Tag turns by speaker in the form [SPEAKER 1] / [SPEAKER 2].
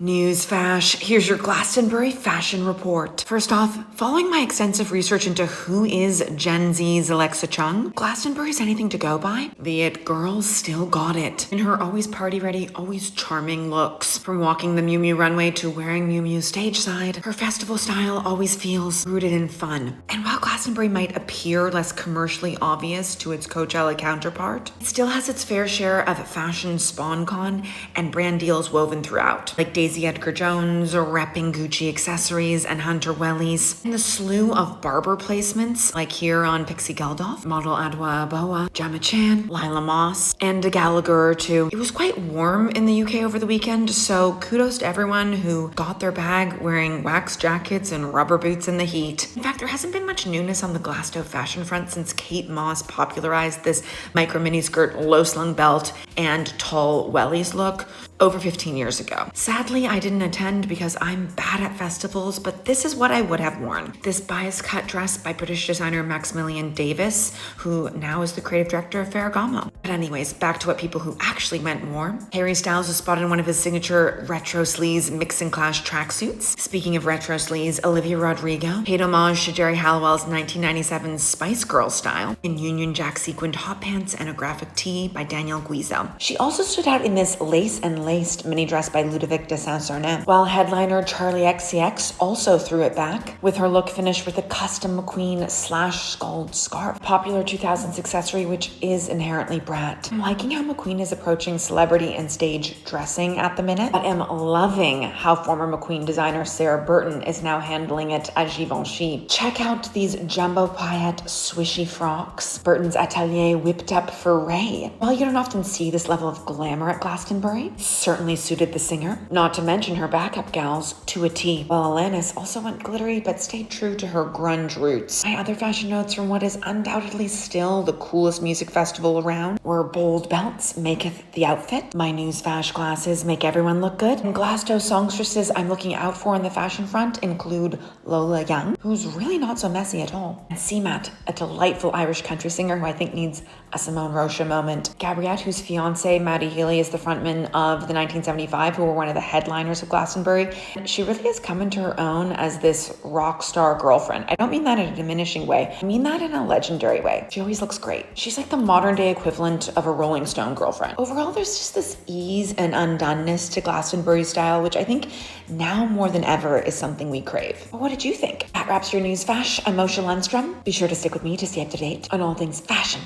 [SPEAKER 1] Newsflash, here's your Glastonbury fashion report. First off, following my extensive research into who is Gen Z's Alexa Chung, Glastonbury's anything to go by. The it girl still got it. In her always party ready, always charming looks. From walking the Miu Miu runway to wearing Miu Miu stage side, her festival style always feels rooted in fun. And while Glastonbury might appear less commercially obvious to its Coachella counterpart, it still has its fair share of fashion spawn con and brand deals woven throughout, like Daisy Edgar Jones, repping Gucci accessories and Hunter wellies, and the slew of barber placements, like here on Pixie Geldof, model Adwa Aboa, Gemma Chan, Lila Moss, and a Gallagher or two. It was quite warm in the UK over the weekend, so kudos to everyone who got their bag wearing wax jackets and rubber boots in the heat. In fact, there hasn't been much newness on the Glasto fashion front since Kate Moss popularized this micro mini skirt, low slung belt, and tall wellies look over 15 years ago. Sadly, I didn't attend because I'm bad at festivals, but this is what I would have worn. This bias cut dress by British designer Maximilian Davis, who now is the creative director of Ferragamo. But anyways, back to what people who actually went wore. Harry Styles was spotted in one of his signature retro sleeves mix and clash tracksuits. Speaking of retro sleeves, Olivia Rodrigo paid homage to Jerry Halliwell's 1997 Spice Girl style in Union Jack sequined hot pants and a graphic tee by Daniel Guizzo. She also stood out in this lace and laced mini dress by Ludovic de Saint-Sernin, while headliner Charlie XCX also threw it back, with her look finished with a custom McQueen /skulled scarf, popular 2000s accessory which is inherently brat. I'm liking how McQueen is approaching celebrity and stage dressing at the minute, but am loving how former McQueen designer Sarah Burton is now handling it as Givenchy. Check out these jumbo paillette swishy frocks Burton's atelier whipped up for Ray. While you don't often see this level of glamour at Glastonbury, certainly suited the singer, not to mention her backup gals to a T. While Alanis also went glittery but stayed true to her grunge roots. My other fashion notes from what is undoubtedly still the coolest music festival around were bold belts maketh the outfit, my newsflash glasses make everyone look good, and Glasto songstresses I'm looking out for in the fashion front include Lola Young, who's really not so messy at all, and C-Matt, a delightful Irish country singer who I think needs a Simone Rocha moment. Gabriette, whose fiance Maddie Healy is the frontman of the 1975, who were one of the headliners of Glastonbury. She really has come into her own as this rock star girlfriend. I don't mean that in a diminishing way. I mean that in a legendary way. She always looks great. She's like the modern day equivalent of a Rolling Stone girlfriend. Overall, there's just this ease and undoneness to Glastonbury style, which I think now more than ever is something we crave. But what did you think? That wraps your news fash. I'm Moshe Lundstrom. Be sure to stick with me to stay up to date on all things fashion.